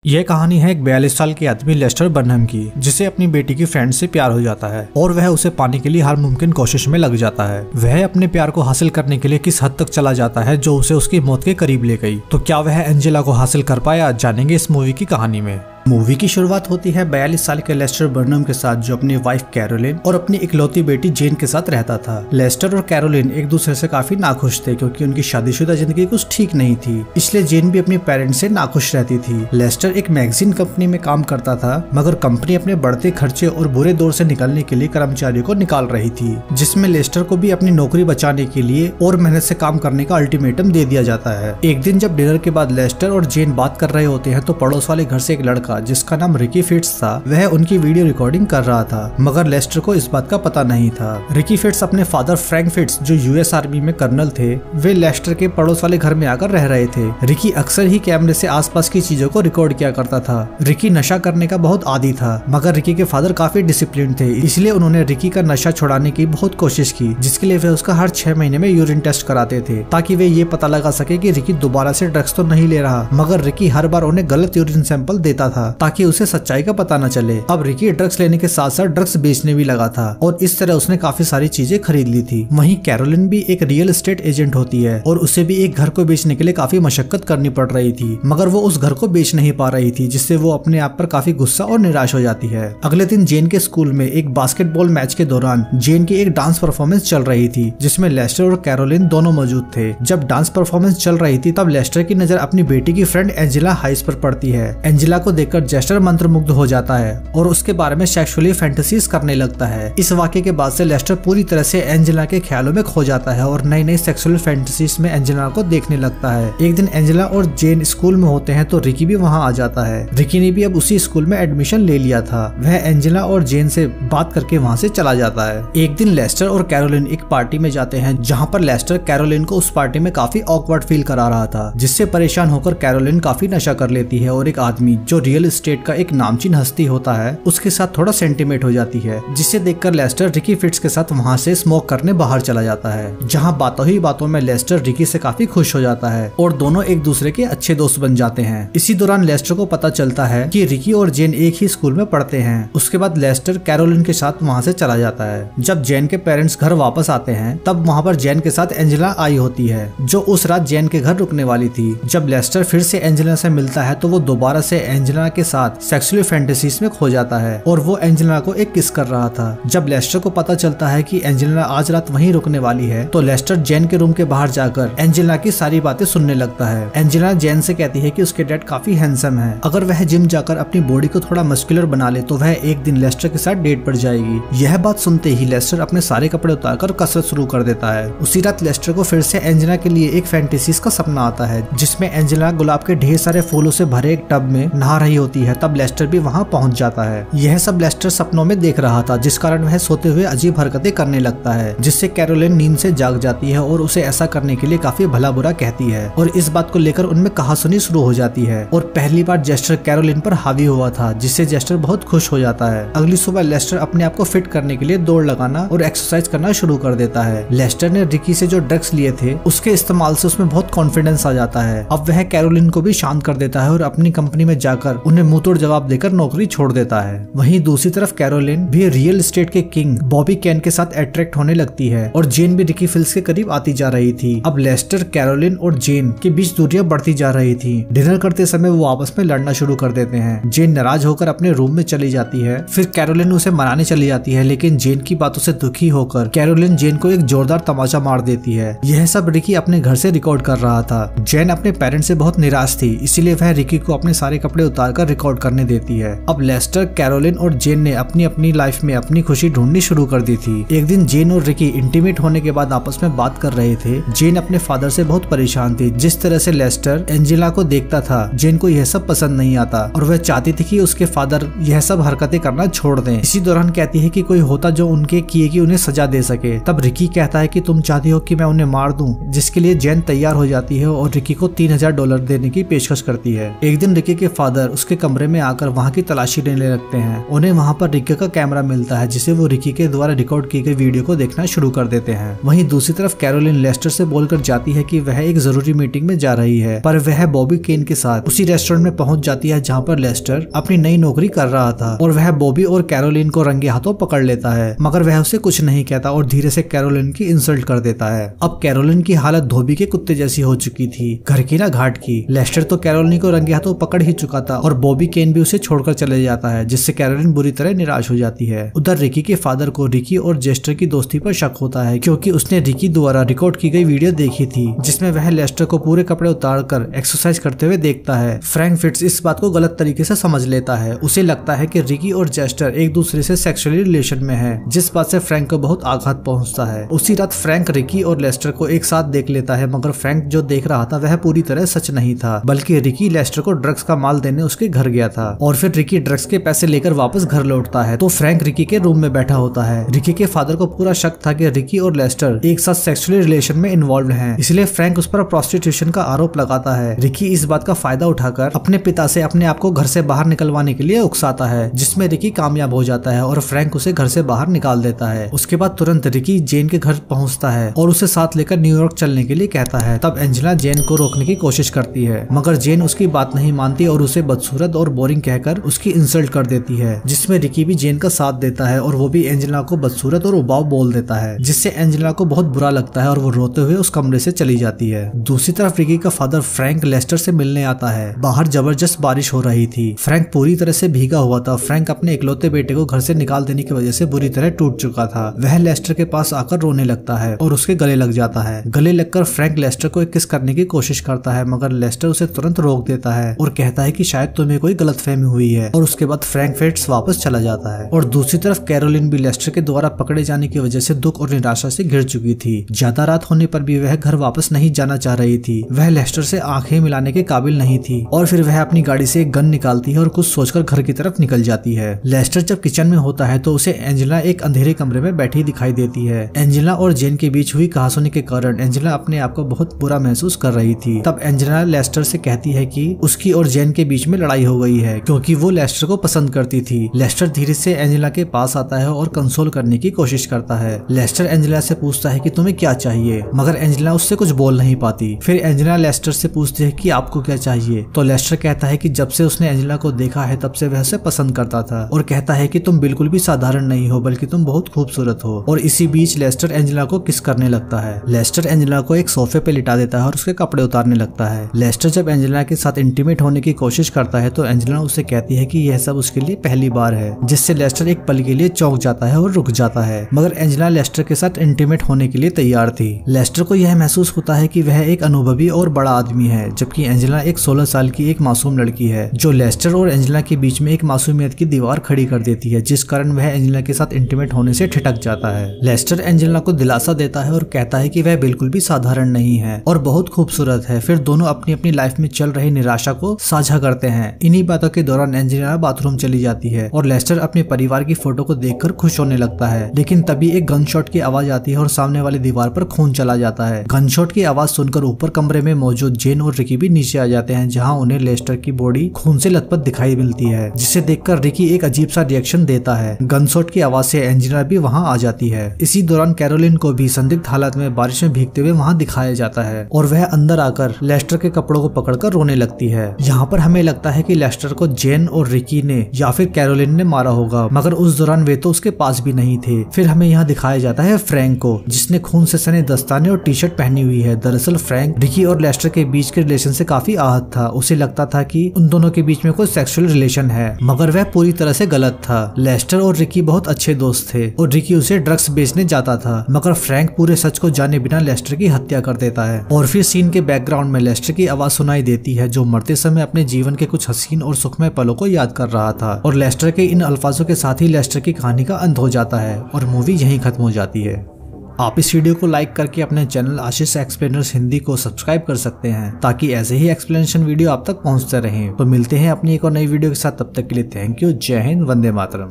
यह कहानी है एक 42 साल के आदमी लेस्टर बर्नहम की, जिसे अपनी बेटी की फ्रेंड से प्यार हो जाता है और वह उसे पाने के लिए हर मुमकिन कोशिश में लग जाता है। वह अपने प्यार को हासिल करने के लिए किस हद तक चला जाता है जो उसे उसकी मौत के करीब ले गई। तो क्या वह एंजेला को हासिल कर पाया, जानेंगे इस मूवी की कहानी में। मूवी की शुरुआत होती है 42 साल के लेस्टर बर्नहम के साथ, जो अपनी वाइफ कैरोलिन और अपनी इकलौती बेटी जेन के साथ रहता था। लेस्टर और कैरोलिन एक दूसरे से काफी नाखुश थे क्योंकि उनकी शादीशुदा जिंदगी कुछ ठीक नहीं थी, इसलिए जेन भी अपनी पेरेंट्स से नाखुश रहती थी। लेस्टर एक मैगजीन कंपनी में काम करता था, मगर कंपनी अपने बढ़ते खर्चे और बुरे दौर से निकलने के लिए कर्मचारियों को निकाल रही थी, जिसमें लेस्टर को भी अपनी नौकरी बचाने के लिए और मेहनत से काम करने का अल्टीमेटम दे दिया जाता है। एक दिन जब डिनर के बाद लेस्टर और जेन बात कर रहे होते हैं तो पड़ोस वाले घर से एक लड़का जिसका नाम रिकी फिट्स था, वह उनकी वीडियो रिकॉर्डिंग कर रहा था, मगर लेस्टर को इस बात का पता नहीं था। रिकी फिट्स अपने फादर फ्रैंक फिट्स, जो यूएस आर्मी में कर्नल थे, वे लेस्टर के पड़ोस वाले घर में आकर रह रहे थे। रिकी अक्सर ही कैमरे से आसपास की चीजों को रिकॉर्ड किया करता था। रिकी नशा करने का बहुत आदी था, मगर रिकी के फादर काफी डिसिप्लिन थे, इसलिए उन्होंने रिकी का नशा छुड़ाने की बहुत कोशिश की, जिसके लिए वे उसका हर 6 महीने में यूरिन टेस्ट कराते थे, ताकि वे ये पता लगा सके कि रिकी दोबारा से ड्रग्स तो नहीं ले रहा। मगर रिकी हर बार उन्हें गलत यूरिन सैंपल देता था ताकि उसे सच्चाई का पता न चले। अब रिकी ड्रग्स लेने के साथ साथ ड्रग्स बेचने भी लगा था और इस तरह उसने काफी सारी चीजें खरीद ली थी। वहीं कैरोलिन भी एक रियल एस्टेट एजेंट होती है और उसे भी एक घर को बेचने के लिए काफी मशक्कत करनी पड़ रही थी, मगर वो उस घर को बेच नहीं पा रही थी, जिससे वो अपने आप पर काफी गुस्सा और निराश हो जाती है। अगले दिन जेन के स्कूल में एक बास्केटबॉल मैच के दौरान जेन की एक डांस परफॉर्मेंस चल रही थी, जिसमें लेस्टर और कैरोलिन दोनों मौजूद थे। जब डांस परफॉर्मेंस चल रही थी तब लेस्टर की नजर अपनी बेटी की फ्रेंड एंजेला हाइस पर पड़ती है। एंजेला को देखकर लेस्टर मंत्रमुग्ध हो जाता है और उसके बारे में सेक्सुअली फैंटेसीज करने लगता है। इस वाक्य के बाद से लेस्टर पूरी तरह से एंजेला के ख्यालों में खो जाता है और नई नई सेक्सुअल फैंटेसीज में एंजेला को देखने लगता है। एक दिन एंजेला और जेन स्कूल में होते हैं तो रिकी भी वहां आ जाता है। रिकी ने भी अब उसी स्कूल में एडमिशन ले लिया था। वह एंजेला और जेन से बात करके वहां से चला जाता है। एक दिन लेस्टर और कैरोलिन एक पार्टी में जाते हैं, जहाँ पर लेस्टर कैरोलिन को उस पार्टी में काफी ऑकवर्ड फील करा रहा था, जिससे परेशान होकर कैरोलिन काफी नशा कर लेती है और एक आदमी जो रियल एस्टेट का एक नामचीन हस्ती होता है उसके साथ थोड़ा सेंटीमेट हो जाती है, जिसे देखकर लेस्टर रिकी फिट्स के साथ वहां से स्मोक करने बाहर चला जाता है, जहां बातों ही बातों में लेस्टर रिकी से काफी खुश हो जाता है और दोनों एक दूसरे के अच्छे दोस्त बन जाते हैं। इसी दौरान लेस्टर को पता चलता है कि रिकी और जेन एक ही स्कूल में पढ़ते हैं। उसके बाद लेस्टर कैरोलिन के साथ वहां से चला जाता है। जब जेन के पेरेंट्स घर वापस आते हैं तब वहां पर जेन के साथ एंजेला आई होती है, जो उस रात जेन के घर रुकने वाली थी। जब लेस्टर फिर से एंजेला से मिलता है तो वो दोबारा से एंजेला के साथ सेक्सुअल फैंटेसीज में खो जाता है और वो एंजेला को एक किस कर रहा था। जब लेस्टर को पता चलता है कि एंजेला आज रात वहीं रुकने वाली है तो लेस्टर जेन के रूम के बाहर जाकर एंजेला की सारी बातें सुनने लगता है। एंजेला जेन से कहती है कि उसके डैड काफी हैंडसम है, अगर वह जिम जाकर अपनी बॉडी को थोड़ा मस्कुलर बना ले तो वह एक दिन लेस्टर के साथ डेट पर जाएगी। यह बात सुनते ही लेस्टर अपने सारे कपड़े उतारकर कसरत शुरू कर देता है। उसी रात लेस्टर को फिर से एंजेला के लिए एक फैंटेसीज का सपना आता है, जिसमें एंजेला गुलाब के ढेर सारे फूलों से भरे एक टब में नहा रही होती है। तब लेस्टर भी वहाँ पहुँच जाता है। यह सब लेस्टर सपनों में देख रहा था, जिस कारण वह सोते हुए अजीब हरकतें करने लगता है, जिससे कैरोलिन नींद से जाग जाती है और उसे ऐसा करने के लिए काफी भला बुरा कहती है और इस बात को लेकर उनमें कहासुनी शुरू हो जाती है और पहली बार लेस्टर कैरोलिन पर हावी हुआ था, जिससे लेस्टर बहुत खुश हो जाता है। अगली सुबह लेस्टर अपने आप को फिट करने के लिए दौड़ लगाना और एक्सरसाइज करना शुरू कर देता है। लेस्टर ने रिकी से जो ड्रग्स लिए थे उसके इस्तेमाल से उसमें बहुत कॉन्फिडेंस आ जाता है। अब वह कैरोलिन को भी शांत कर देता है और अपनी कंपनी में जाकर उन्हें मुंह तोड़ जवाब देकर नौकरी छोड़ देता है। वहीं दूसरी तरफ कैरोलिन भी रियल एस्टेट के किंग बॉबी कैन के साथ अट्रैक्ट होने लगती है और जेन भी रिकी फिल्स के करीब आती जा रही थी। अब लेस्टर, कैरोलिन और जेन के बीच दूरियां बढ़ती जा रही थी। डिनर करते समय वो आपस में लड़ना शुरू कर देते हैं। जेन नाराज होकर अपने रूम में चली जाती है। फिर कैरोलिन उसे मनाने चली जाती है, लेकिन जेन की बातों से दुखी होकर कैरोलिन जेन को एक जोरदार तमाचा मार देती है। यह सब रिकी अपने घर से रिकॉर्ड कर रहा था। जेन अपने पेरेंट्स से बहुत निराश थी, इसीलिए वह रिकी को अपने सारे कपड़े उतारकर रिकॉर्ड करने देती है। अब लेस्टर, कैरोलिन और जेन ने अपनी अपनी लाइफ में अपनी खुशी ढूंढनी शुरू कर दी थी। एक दिन जेन और रिकी इंटीमेट होने के बाद आपस में बात कर रहे थे। जेन अपने फादर से बहुत परेशान थी। जिस तरह से लेस्टर एंजेला को देखता था, जेन को यह सब पसंद नहीं आता और वह चाहती थी कि उसके फादर यह सब हरकतें करना छोड़ दें। इसी दौरान कहती है कि कोई होता जो उनके किए की उन्हें सजा दे सके। तब रिकी कहता है कि तुम चाहती हो कि मैं उन्हें मार दूं, जिसके लिए जेन तैयार हो जाती है और रिकी को $3000 देने की पेशकश करती है। एक दिन रिकी के फादर उसके कमरे में आकर वहाँ की तलाशी लेने लगते हैं। उन्हें वहाँ पर रिकी का कैमरा मिलता है जिसे वो रिकी के द्वारा रिकॉर्ड की गई वीडियो को देखना शुरू कर देते हैं। वहीं दूसरी तरफ कैरोलिन लेस्टर से बोलकर जाती है कि वह एक जरूरी मीटिंग में जा रही है, पर वह बॉबी केन के साथ उसी रेस्टोरेंट में पहुंच जाती है जहाँ पर लेस्टर अपनी नई नौकरी कर रहा था और वह बॉबी और कैरोलिन को रंगे हाथों पकड़ लेता है, मगर वह उसे कुछ नहीं कहता और धीरे से कैरोलिन की इंसल्ट कर देता है। अब कैरोलिन की हालत धोबी के कुत्ते जैसी हो चुकी थी, घर की ना घाट की। लेस्टर तो कैरोलिन को रंगे हाथों पकड़ ही चुका था और बॉबी केन भी उसे छोड़कर चले जाता है, जिससे कैरोलिन बुरी तरह निराश हो जाती है। उधर रिकी के फादर को रिकी और जेस्टर की दोस्ती पर शक होता है, क्योंकि उसने रिकी द्वारा रिकॉर्ड की गई वीडियो देखी थी जिसमें वह लेस्टर को पूरे कपड़े उतारकर एक्सरसाइज करते हुए देखता है। फ्रैंक फिट्ज इस बात को गलत तरीके से समझ लेता है। उसे लगता है कि रिकी और जेस्टर एक दूसरे से सेक्सुअली रिलेशन में है, जिस बात से फ्रैंक को बहुत आघात पहुंचता है। उसी रात फ्रैंक रिकी और लेस्टर को एक साथ देख लेता है, मगर फ्रैंक जो देख रहा था वह पूरी तरह सच नहीं था, बल्कि रिकी लेस्टर को ड्रग्स का माल देने उसके घर गया था और फिर रिकी ड्रग्स के पैसे लेकर वापस घर लौटता है तो फ्रैंक रिकी के रूम में बैठा होता है। रिकी के फादर को पूरा शक था कि रिकी और लेस्टर एक साथ सेक्सुअली रिलेशन में इन्वॉल्व हैं, इसलिए फ्रैंक उस पर प्रोस्टिट्यूशन का आरोप लगाता है। रिकी इस बात का फायदा उठाकर अपने पिता से अपने आप को घर से बाहर निकलवाने के लिए उकसाता है, जिसमें रिकी कामयाब हो जाता है और फ्रैंक उसे घर से बाहर निकाल देता है। उसके बाद तुरंत रिकी जेन के घर पहुंचता है और उसे साथ लेकर न्यूयॉर्क चलने के लिए कहता है। तब एंजेला जेन को रोकने की कोशिश करती है, मगर जेन उसकी बात नहीं मानती और उसे बदसूरत और बोरिंग कहकर उसकी इंसल्ट कर देती है, जिसमें रिकी भी जेन का साथ देता है और वो भी एंजेला को बदसूरत और उबाऊ बोल देता है, जिससे एंजेला को बहुत बुरा लगता है और वो रोते हुए उस कमरे से चली जाती है। दूसरी तरफ रिकी का फादर फ्रैंक लेस्टर से मिलने आता है। बाहर जबरदस्त बारिश हो रही थी। फ्रैंक पूरी तरह से भीगा हुआ था। फ्रैंक अपने इकलौते बेटे को घर से निकाल देने की वजह से बुरी तरह टूट चुका था। वह लेस्टर के पास आकर रोने लगता है और उसके गले लग जाता है। गले लगकर फ्रैंक लेस्टर को एक किस करने की कोशिश करता है, मगर लेस्टर उसे तुरंत रोक देता है और कहता है कि शायद तुम्हें कोई गलतफहमी हुई है, और उसके बाद फ्रैंक फिट्ज वापस चला जाता है। और दूसरी तरफ कैरोलिन भी लेस्टर के द्वारा पकड़े जाने की वजह से दुख और निराशा से घिर चुकी थी। ज्यादा रात होने पर भी वह घर वापस नहीं जाना चाह रही थी। वह लेस्टर से आंखें मिलाने के काबिल नहीं थी और फिर वह अपनी गाड़ी से एक गन निकालती है और कुछ सोचकर घर की तरफ निकल जाती है। लेस्टर जब किचन में होता है तो उसे एंजेला एक अंधेरे कमरे में बैठी दिखाई देती है। एंजेला और जेन के बीच हुई कहासुनी के कारण एंजेला अपने आप को बहुत बुरा महसूस कर रही थी। तब एंजेला लेस्टर से कहती है कि उसकी और जेन के बीच में लड़ाई हो गई है, क्योंकि वो लेस्टर को पसंद करती थी। लेस्टर धीरे से एंजेला के पास आता है और कंसोल करने की कोशिश करता है। लेस्टर एंजेला से पूछता है कि तुम्हें क्या चाहिए, मगर एंजेला उससे कुछ बोल नहीं पाती। फिर एंजेला लेस्टर से पूछती है कि आपको क्या चाहिए, तो लेस्टर कहता है कि जब से उसने एंजेला को देखा है तब से वह उसे पसंद करता था, और कहता है कि तुम बिल्कुल भी साधारण नहीं हो, बल्कि तुम बहुत खूबसूरत हो। और इसी बीच लेस्टर एंजेला को किस करने लगता है। लेस्टर एंजेला को एक सोफे पे लिटा देता है और उसके कपड़े उतारने लगता है। लेस्टर जब एंजेला के साथ इंटीमेट होने की कोशिश करता है तो एंजेला उसे कहती है कि यह सब उसके लिए पहली बार है, जिससे लेस्टर एक पल के लिए चौंक जाता है और रुक जाता है। मगर एंजेला लेस्टर के साथ इंटीमेट होने के लिए तैयार थी। लेस्टर को यह महसूस होता है कि वह एक अनुभवी और बड़ा आदमी है, जबकि एंजेला एक 16 साल की एक मासूम लड़की है, जो लेस्टर और एंजेला के बीच में एक मासूमियत की दीवार खड़ी कर देती है, जिस कारण वह एंजेला के साथ इंटीमेट होने से ठिठक जाता है। लेस्टर एंजेला को दिलासा देता है और कहता है कि वह बिल्कुल भी साधारण नहीं है और बहुत खूबसूरत है। फिर दोनों अपनी अपनी लाइफ में चल रही निराशा को साझा करते हैं। इन्हीं बातों के दौरान एंजेला बाथरूम चली जाती है और लेस्टर अपने परिवार की फोटो को देखकर खुश होने लगता है, लेकिन तभी एक गन शॉट की आवाज आती है और सामने वाली दीवार पर खून चला जाता है। गन शॉट की आवाज सुनकर ऊपर कमरे में मौजूद जेन और रिकी भी नीचे आ जाते हैं, जहां उन्हें लेस्टर की बॉडी खून से लथपथ दिखाई मिलती है, जिसे देखकर रिकी एक अजीब सा रिएक्शन देता है। गन शॉट की आवाज से एंजेला भी वहां आ जाती है। इसी दौरान कैरोलिन को भी संदिग्ध हालत में बारिश में भीगते हुए वहां दिखाया जाता है और वह अंदर आकर लेस्टर के कपड़ों को पकड़कर रोने लगती है। यहाँ पर हमें लगता है कि लेस्टर को जेन और रिकी ने या फिर कैरोलिन ने मारा होगा, मगर उस दौरान वे तो उसके पास भी नहीं थे। फिर हमें यहाँ दिखाया जाता है फ्रैंक को, जिसने खून से सने दस्ताने और टी शर्ट पहनी हुई है। दरअसल फ्रैंक रिकी और लेस्टर के बीच के रिलेशन से काफी आहत था। उसे लगता था कि उन दोनों के बीच में कोई सेक्सुअल रिलेशन है, मगर वह पूरी तरह से गलत था। लेस्टर और रिकी बहुत अच्छे दोस्त थे और रिकी उसे ड्रग्स बेचने जाता था, मगर फ्रैंक पूरे सच को जाने बिना लेस्टर की हत्या कर देता है। और फिर सीन के बैकग्राउंड में लेस्टर की आवाज सुनाई देती है, जो मरते समय अपने जीवन के कुछ हसीन और सुखमय पलों को याद कर रहा था। और लेस्टर के इन अल्फाजों के साथ ही लेस्टर की कहानी का अंत हो जाता है और मूवी यहीं खत्म हो जाती है। आप इस वीडियो को लाइक करके अपने चैनल आशीष एक्सप्लेनर्स हिंदी को सब्सक्राइब कर सकते हैं, ताकि ऐसे ही एक्सप्लेनेशन वीडियो आप तक पहुंचते रहें। तो मिलते हैं अपनी एक और नई वीडियो के साथ, तब तक के लिए थैंक यू। जय हिंद, वंदे मातरम।